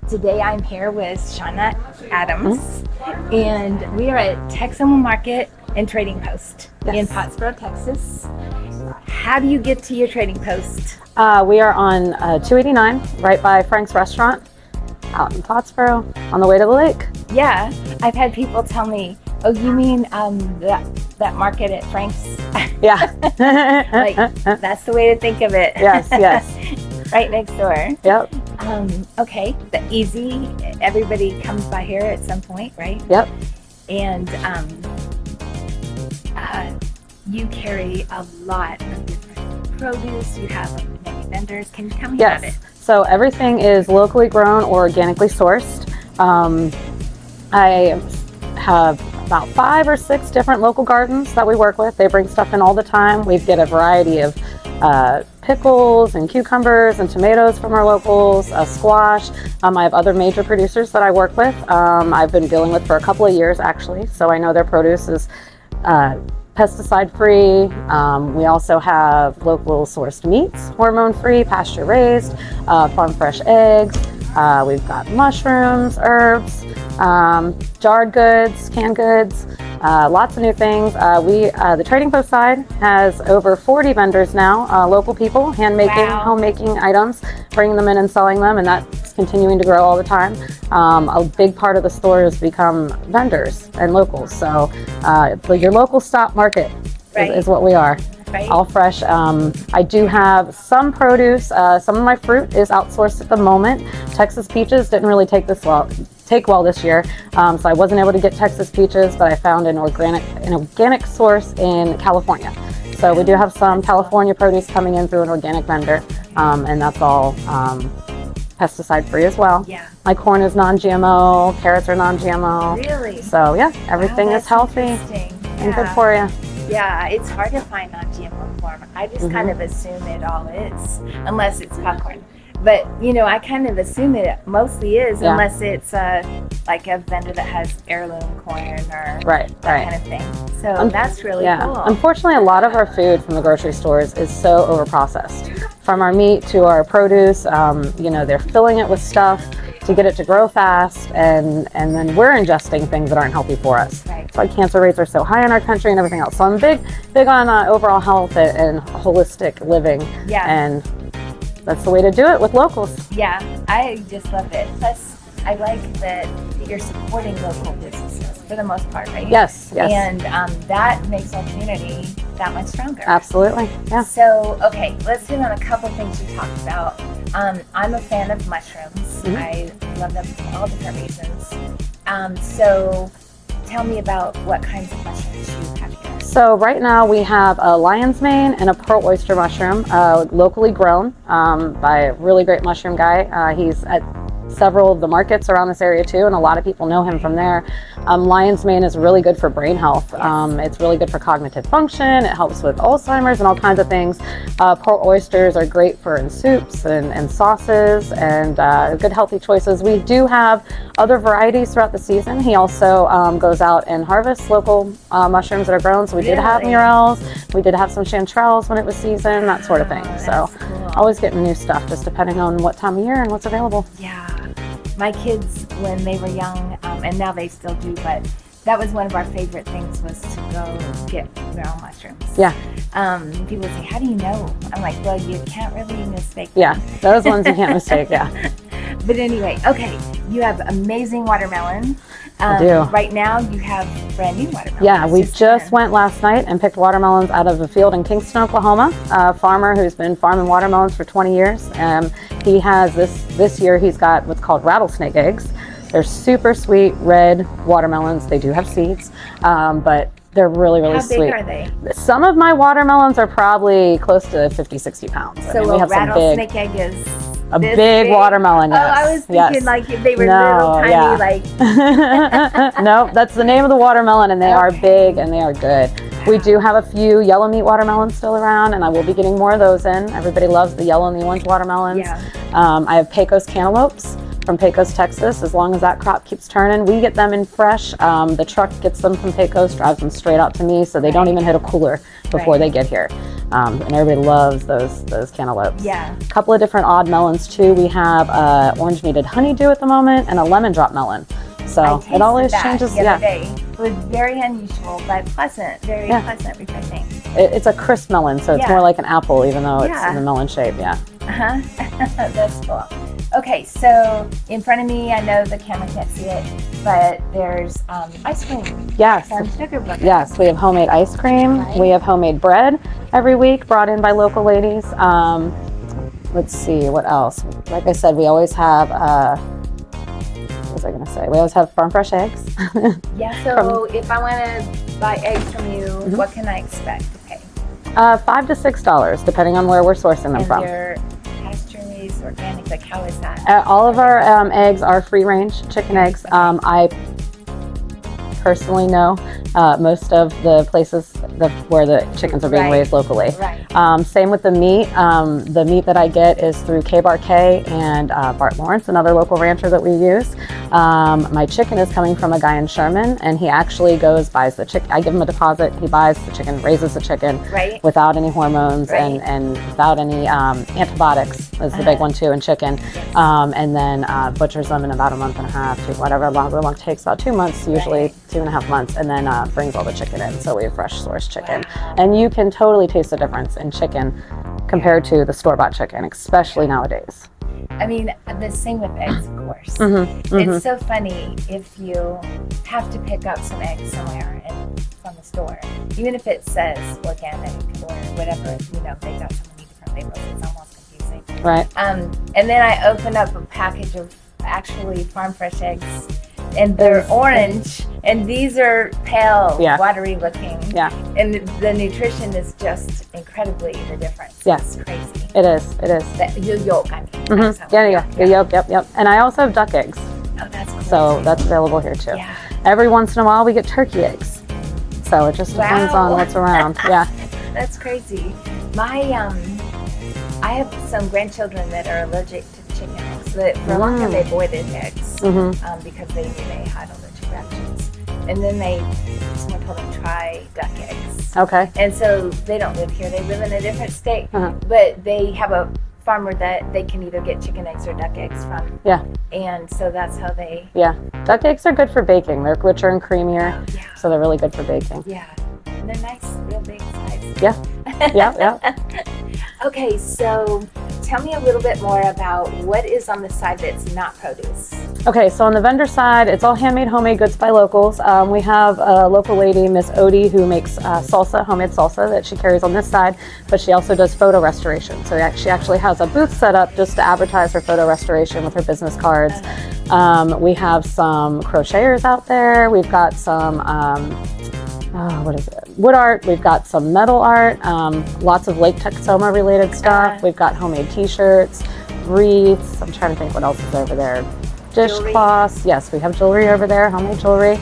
Today I'm here with Shawna Adams, and we are at Texoma Market and Trading Post in Pottsboro, Texas. How do you get to your trading post? We are on 289, right by Frank's Restaurant, out in Pottsboro, on the way to the lake. Yeah, I've had people tell me, "Oh, you mean that market at Frank's?" Yeah. Like, that's the way to think of it. Yes, yes. Right next door. Yep. Okay, the easy. Everybody comes by here at some point, right? Yep. And you carry a lot of different produce. You have many vendors. Can you tell me about it? So everything is locally grown or organically sourced. I have about 5 or 6 different local gardens that we work with. They bring stuff in all the time. We get a variety of pickles and cucumbers and tomatoes from our locals, squash. I have other major producers that I work with. I've been dealing with for a couple of years actually, so I know their produce is pesticide free. We also have local sourced meats, hormone free, pasture raised, farm fresh eggs. We've got mushrooms, herbs, jarred goods, canned goods, lots of new things. The Trading Post side has over 40 vendors now, local people, handmaking, homemaking items, bringing them in and selling them, and that's continuing to grow all the time. A big part of the store has become vendors and locals, so your local stop market is what we are. Right. All fresh. I do have some produce. Some of my fruit is outsourced at the moment. Texas peaches didn't really take well this year, so I wasn't able to get Texas peaches, but I found an organic source in California. So we do have some California produce coming in through an organic vendor, and that's all pesticide free as well. Yeah. My corn is non-GMO, carrots are non-GMO. Really? So yeah, everything is healthy and good for you. Yeah, it's hard to find non-GMO corn. I just kind of assume it all is, unless it's popcorn. But, I kind of assume it mostly is, unless it's like a vendor that has heirloom corn or that kind of thing. So that's really cool. Unfortunately, a lot of our food from the grocery stores is so overprocessed. From our meat to our produce, they're filling it with stuff to get it to grow fast, and then we're ingesting things that aren't healthy for us. Right. So cancer rates are so high in our country and everything else. So I'm big on overall health and holistic living. Yeah. And that's the way to do it with locals. Yeah, I just love it. Plus, I like that you're supporting local businesses for the most part, right? Yes, yes. And that makes our community that much stronger. Absolutely, yeah. So, okay, let's hit on a couple things you talked about. I'm a fan of mushrooms. I love them for all different reasons. So tell me about what kinds of mushrooms you have here. So right now we have a lion's mane and a pearl oyster mushroom, locally grown by a really great mushroom guy. He's at several of the markets around this area too, and a lot of people know him from there. Lion's mane is really good for brain health. It's really good for cognitive function. It helps with Alzheimer's and all kinds of things. Pearl oysters are great for in soups and sauces, and good healthy choices. We do have other varieties throughout the season. He also goes out and harvests local mushrooms that are grown. So we did have murals, we did have some chanterelles when it was season, that sort of thing. So cool. Always getting new stuff, just depending on what time of year and what's available. Yeah. My kids, when they were young, and now they still do, but that was one of our favorite things, was to go get marrow mushrooms. Yeah. People would say, "How do you know?" I'm like, well, you can't really mistake them. Yeah, those ones you can't mistake, yeah. But anyway, okay, you have amazing watermelon. I do. Right now, you have brand new watermelons. Yeah, we just went last night and picked watermelons out of a field in Kingston, Oklahoma. A farmer who's been farming watermelons for 20 years. He has this year, he's got what's called rattlesnake eggs. They're super sweet, red watermelons. They do have seeds, but they're really, really sweet. How big are they? Some of my watermelons are probably close to 50, 60 pounds. So we have rattlesnake egg is a big watermelon, yes. Oh, I was thinking like if they were little tiny, like. No, that's the name of the watermelon, and they are big and they are good. We do have a few yellow meat watermelons still around, and I will be getting more of those in. Everybody loves the yellow and the orange watermelons. Yeah. I have Pecos cantaloupes from Pecos, Texas. As long as that crop keeps turning, we get them in fresh. The truck gets them from Pecos, drives them straight out to me, so they don't even hit a cooler before they get here. And everybody loves those cantaloupes. Yeah. A couple of different odd melons too. We have orange meated honeydew at the moment and a lemon drop melon. So it always changes. The other day. It was very unusual, but pleasant, very pleasant, refreshing. It's a crisp melon, so it's more like an apple, even though it's in the melon shape. Yeah. That's cool. Okay, so in front of me, I know the camera can't see it, but there's ice cream. Yes. From Sugar. Yes, we have homemade ice cream. Right. We have homemade bread every week, brought in by local ladies. Let's see, what else? Like I said, we always have, what was I going to say? We always have farm fresh eggs. Yeah, so if I want to buy eggs from you, what can I expect to pay? $5 to $6, depending on where we're sourcing them from. They're pasture-raised, organic, like how is that? All of our eggs are free-range chicken eggs. I personally know most of the places where the chickens are being raised locally. Right. Same with the meat. The meat that I get is through K-Bar K and Bart Lawrence, another local rancher that we use. My chicken is coming from a guy in Sherman, and he actually buys the chicken. I give him a deposit. He buys the chicken, raises the chicken without any hormones and without any antibiotics is the big one too in chicken. And then butchers them in about a month and a half to whatever longer long takes, about 2 months usually. 2.5 months, and then brings all the chicken in, so we have fresh sourced chicken. And you can totally taste the difference in chicken compared to the store-bought chicken, especially nowadays. I mean, the same with eggs, of course. It's so funny if you have to pick up some eggs somewhere from the store, even if it says organic or whatever, you know, they got so many different labels, it's almost confusing. Right. And then I open up a package of actually farm fresh eggs, and they're orange, and these are pale, watery looking. Yeah. And the nutrition is just incredibly the difference. Yes. It's crazy. It is. The yolk, I mean. The yolk, yep. And I also have duck eggs. Oh, that's cool. So that's available here too. Yeah. Every once in a while we get turkey eggs. So it just depends on what's around. Yeah. That's crazy. I have some grandchildren that are allergic to chicken eggs. But for a long time they avoided eggs because they knew they had allergic reactions. And then someone told them try duck eggs. Okay. And so they don't live here. They live in a different state. But they have a farmer that they can either get chicken eggs or duck eggs from. Yeah. And so that's how they... Yeah. Duck eggs are good for baking. They're richer and creamier. Oh, yeah. So they're really good for baking. Yeah. And they're nice, real big size. Yeah. Yeah. Okay, so tell me a little bit more about what is on the side that's not produce. Okay, so on the vendor side, it's all handmade, homemade goods by locals. We have a local lady, Miss Odie, who makes salsa, homemade salsa that she carries on this side, but she also does photo restoration. So she actually has a booth set up just to advertise her photo restoration with her business cards. We have some crocheters out there. We've got some wood art. We've got some metal art, lots of Lake Texoma related stuff. We've got homemade t-shirts, wreaths. I'm trying to think what else is over there. Dishcloths. Yes, we have jewelry over there, homemade jewelry.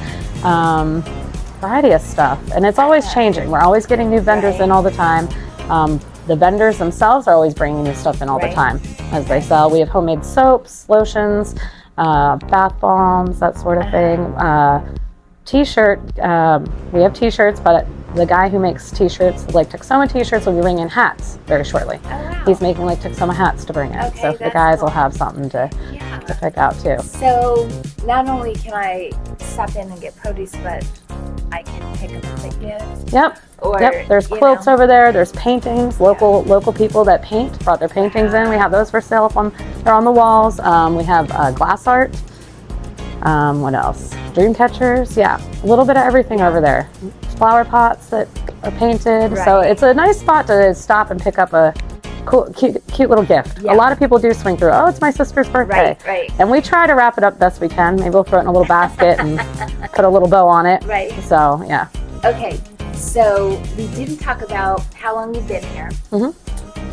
Variety of stuff. And it's always changing. We're always getting new vendors in all the time. The vendors themselves are always bringing new stuff in all the time as they sell. We have homemade soaps, lotions, bath bombs, that sort of thing. T-shirt, we have t-shirts, but the guy who makes t-shirts, like Texoma t-shirts, will be bringing hats very shortly. Oh, wow. He's making like Texoma hats to bring in. Okay, so the guys will have something to pick out too. So not only can I stop in and get produce, but I can pick up a gift. Yep. There's quilts over there. There's paintings. Local people that paint brought their paintings in. We have those for sale they're on the walls. We have glass art. What else? Dream catchers. Yeah, a little bit of everything over there. Flower pots that are painted. So it's a nice spot to stop and pick up a cool, cute little gift. A lot of people do swing through. Oh, it's my sister's birthday. And we try to wrap it up best we can. Maybe we'll throw it in a little basket and put a little bow on it. So yeah. Okay. So we didn't talk about how long you've been here.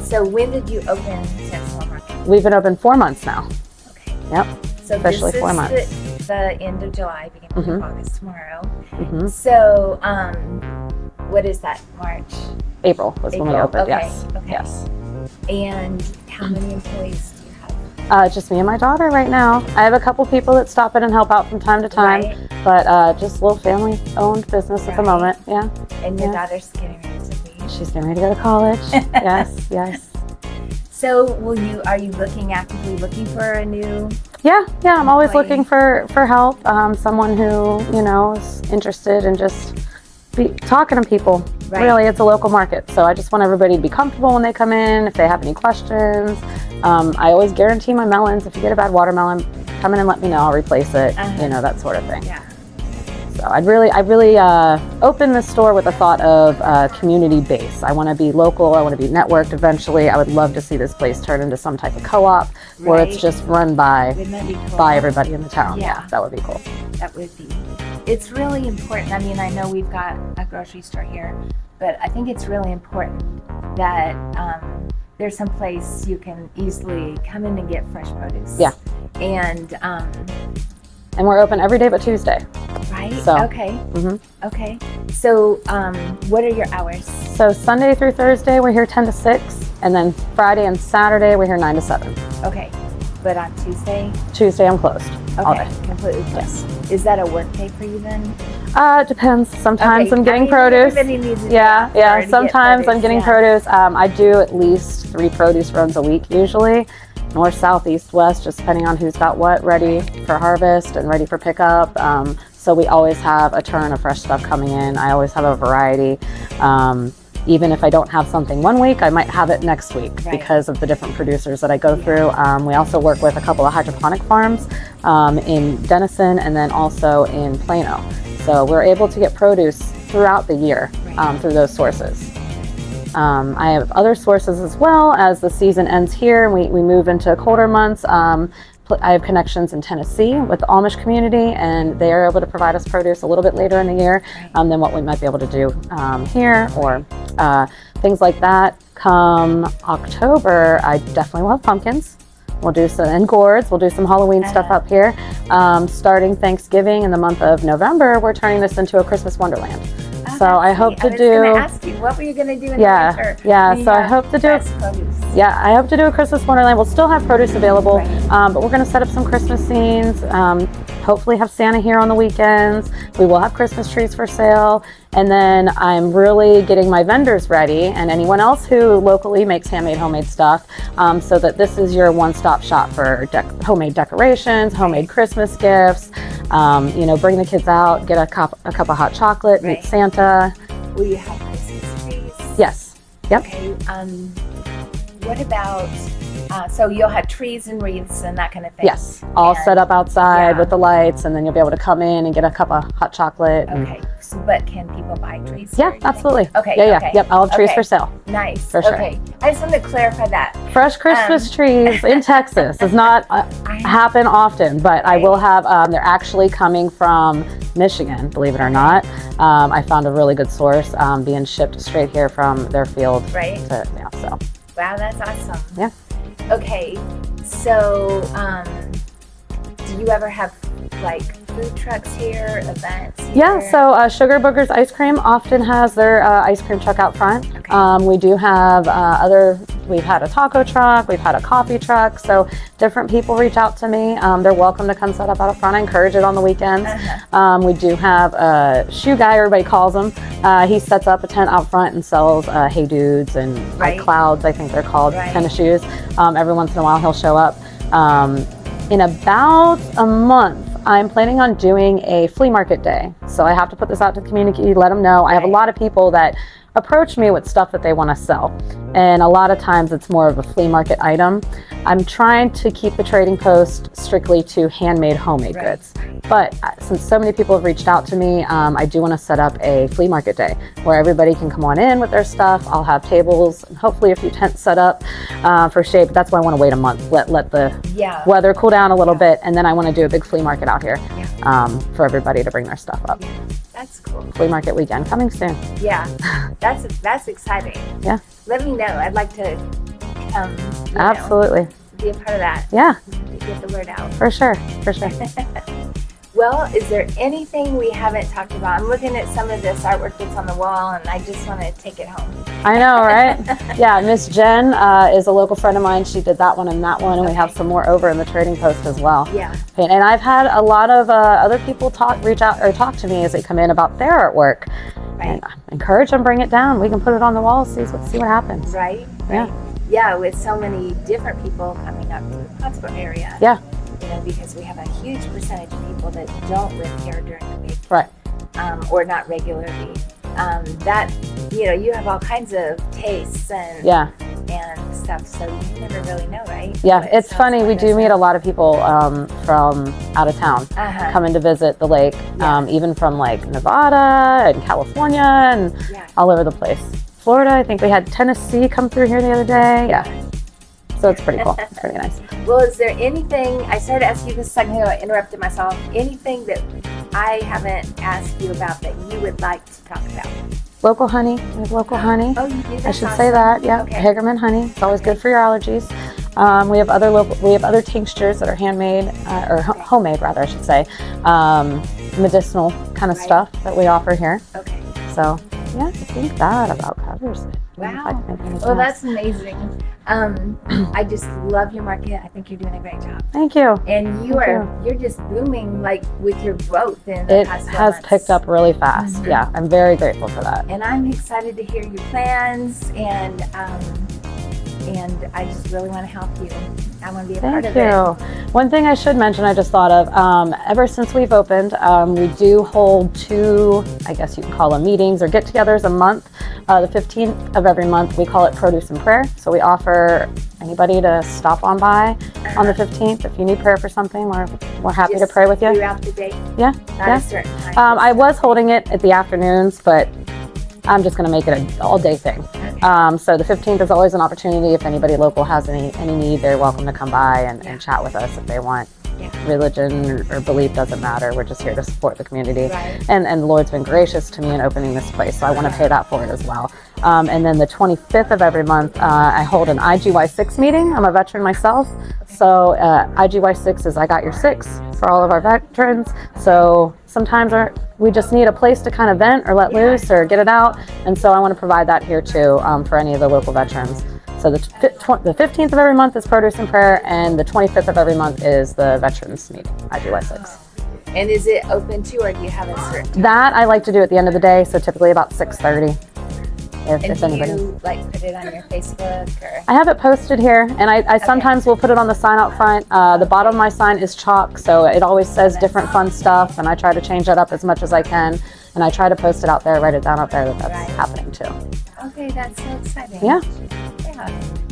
So when did you open Texoma Market? We've been open 4 months now. Okay. Yep. So officially 4 months. The end of July, beginning of August tomorrow. So what is that, March? April was when we opened, yes. Yes. And how many employees do you have? Just me and my daughter right now. I have a couple people that stop in and help out from time to time, but just a little family-owned business at the moment, yeah. And your daughter's getting ready to leave? She's getting ready to go to college. Yes, yes. So are you actively looking for a new? Yeah, I'm always looking for help. Someone who, is interested in just talking to people. Right. Really, it's a local market, so I just want everybody to be comfortable when they come in. If they have any questions, I always guarantee my melons. If you get a bad watermelon, come in and let me know. I'll replace it. That sort of thing. Yeah. So I really opened this store with the thought of community base. I want to be local. I want to be networked eventually. I would love to see this place turn into some type of co-op where it's just run by everybody in the town. Yeah, that would be cool. That would be. It's really important. I mean, I know we've got a grocery store here, but I think it's really important that there's some place you can easily come in and get fresh produce. Yeah. And we're open every day but Tuesday. Right. So, okay. Okay. So, what are your hours? So Sunday through Thursday we're here 10 to 6, and then Friday and Saturday we're here 9 to 7. Okay. But on Tuesday? Tuesday I'm closed. All day. Completely closed. Yes. Is that a work day for you then? Depends. Sometimes I'm getting produce. Yeah. Sometimes I'm getting produce. I do at least 3 produce runs a week usually. North, south, east, west, just depending on who's got what ready for harvest and ready for pickup. So we always have a turn of fresh stuff coming in. I always have a variety. Even if I don't have something one week, I might have it next week because of the different producers that I go through. We also work with a couple of hydroponic farms in Denison and then also in Plano. So we're able to get produce throughout the year through those sources. I have other sources as well as the season ends here and we move into colder months. I have connections in Tennessee with the Amish community, and they are able to provide us produce a little bit later in the year than what we might be able to do here, or things like that. Come October, I definitely will have pumpkins. We'll do some, and gourds. We'll do some Halloween stuff up here. Starting Thanksgiving in the month of November, we're turning this into a Christmas wonderland. So I hope to do. I was going to ask you, what were you going to do in the winter? So I hope to do. I hope to do a Christmas wonderland. We'll still have produce available, but we're going to set up some Christmas scenes. Hopefully have Santa here on the weekends. We will have Christmas trees for sale. And then I'm really getting my vendors ready and anyone else who locally makes homemade stuff, so that this is your one-stop shop for homemade decorations, homemade Christmas gifts. Bring the kids out, get a cup of hot chocolate, meet Santa. Will you have Christmas trees? Yes. Yep. Okay. What about, so you'll have trees and wreaths and that kind of thing? Yes. All set up outside with the lights, and then you'll be able to come in and get a cup of hot chocolate. Okay. But can people buy trees? Yeah, absolutely. Okay. Yeah. Yep. I'll have trees for sale. Nice. For sure. Okay. I just wanted to clarify that. Fresh Christmas trees in Texas does not happen often, but I will have, they're actually coming from Michigan, believe it or not. I found a really good source being shipped straight here from their field. Right. So. Wow, that's awesome. Yeah. Okay. So, do you ever have like food trucks here, events here? Yeah, so Sugar Boogers Ice Cream often has their ice cream truck out front. Okay. We do have we've had a taco truck, we've had a coffee truck, so different people reach out to me. They're welcome to come set up out front. I encourage it on the weekends. We do have a shoe guy, everybody calls him. He sets up a tent out front and sells Hey Dudes and Clouds, I think they're called, tennis shoes. Every once in a while he'll show up. In about a month, I'm planning on doing a flea market day. So I have to put this out to the community, let them know. I have a lot of people that approach me with stuff that they want to sell. And a lot of times it's more of a flea market item. I'm trying to keep the trading post strictly to handmade, homemade goods. But since so many people have reached out to me, I do want to set up a flea market day where everybody can come on in with their stuff. I'll have tables and hopefully a few tents set up for shade. But that's why I want to wait a month, let the weather cool down a little bit, and then I want to do a big flea market out here for everybody to bring their stuff up. That's cool. Flea market weekend coming soon. Yeah, that's exciting. Yeah. Let me know. I'd like to come. Absolutely. Be a part of that. Yeah. Get the word out. For sure. Well, is there anything we haven't talked about? I'm looking at some of this artwork that's on the wall, and I just want to take it home. I know, right? Yeah, Miss Jen is a local friend of mine. She did that one and that one, and we have some more over in the trading post as well. Yeah. And I've had a lot of other people reach out or talk to me as they come in about their artwork. Right. And I encourage them, bring it down. We can put it on the wall, see what happens. Right. Yeah. Yeah, with so many different people coming up to the Pottsboro area. Yeah. You know, because we have a huge percentage of people that don't live here during the week. Right. Or not regularly. That, you know, you have all kinds of tastes and stuff, so you never really know, right? Yeah, it's funny. We do meet a lot of people from out of town coming to visit the lake, even from like Nevada and California and all over the place. Florida, I think we had Tennessee come through here the other day. Yeah. So it's pretty cool. It's pretty nice. Well, is there anything, I started asking you this a second ago, I interrupted myself, anything that I haven't asked you about that you would like to talk about? Local honey. We have local honey. Oh, you do? That's I should awesome. say that. Yeah, Okay. Hagerman honey. It's always good for your allergies. We have other tinctures that are handmade or homemade, rather, I should say. Medicinal kind of stuff that we offer here. Okay. So yeah, I think that about covers it. Wow. Well, that's amazing. I just love your market. I think you're doing a great job. Thank you. And you're just booming like with your growth in the past 4 months. It has picked up really fast. Yeah, I'm very grateful for that. And I'm excited to hear your plans, and I just really want to help you. I want to be a part of it. Thank you. One thing I should mention, I just thought of, ever since we've opened, we do hold 2, I guess you can call them meetings or get-togethers a month. The 15th of every month, we call it Produce and Prayer. So we offer anybody to stop on by on the 15th. If you need prayer for something, we're happy to pray with you. Throughout the day? Yeah. Not a certain time. I was holding it at the afternoons, but I'm just going to make it an all-day thing. Okay. So the 15th is always an opportunity. If anybody local has any need, they're welcome to come by and chat with us if they want. Religion or belief doesn't matter. We're just here to support the community. Right. And the Lord's been gracious to me in opening this place, so I want to pay that forward as well. And then the 25th of every month, I hold an IGY6 meeting. I'm a veteran myself, so IGY6 is I got your 6 for all of our veterans. So sometimes we just need a place to kind of vent or let loose or get it out, and so I want to provide that here too for any of the local veterans. So the 15th of every month is Produce and Prayer, and the 25th of every month is the Veterans Meeting, IGY6. And is it open to, or do you have a certain time? That I like to do at the end of the day, so typically about 6:30. And do you like put it on your Facebook? Or? I have it posted here, and I sometimes will put it on the sign out front. The bottom of my sign is chalk, so it always says different fun stuff, and I try to change that up as much as I can, and I try to post it out there, write it down out there that's happening too. Okay, that's so exciting. Yeah.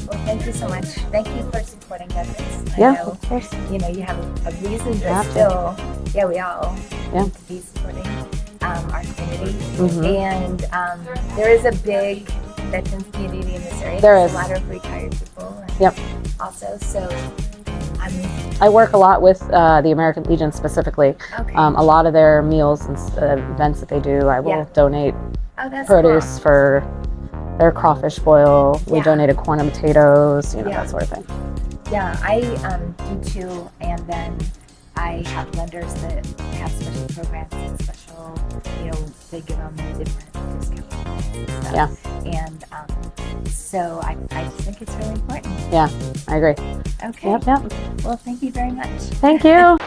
Well, thank you so much. Thank you for supporting veterans. I know, of course. You know, you have a reason to still, we all need to be supporting our community. And there is a big veterans community in this area. There's a lot of retired people. Also, so I work a lot with the American Legion specifically. Okay. A lot of their meals and events that they do, I will donate produce for their crawfish boil. We donated corn and potatoes, that sort of thing. Yeah, I do too, and then I have lenders that have special programs and special, they give them different discounts and stuff. And so I just think it's really important. Yeah, I agree. Okay. Yep. Well, thank you very much. Thank you.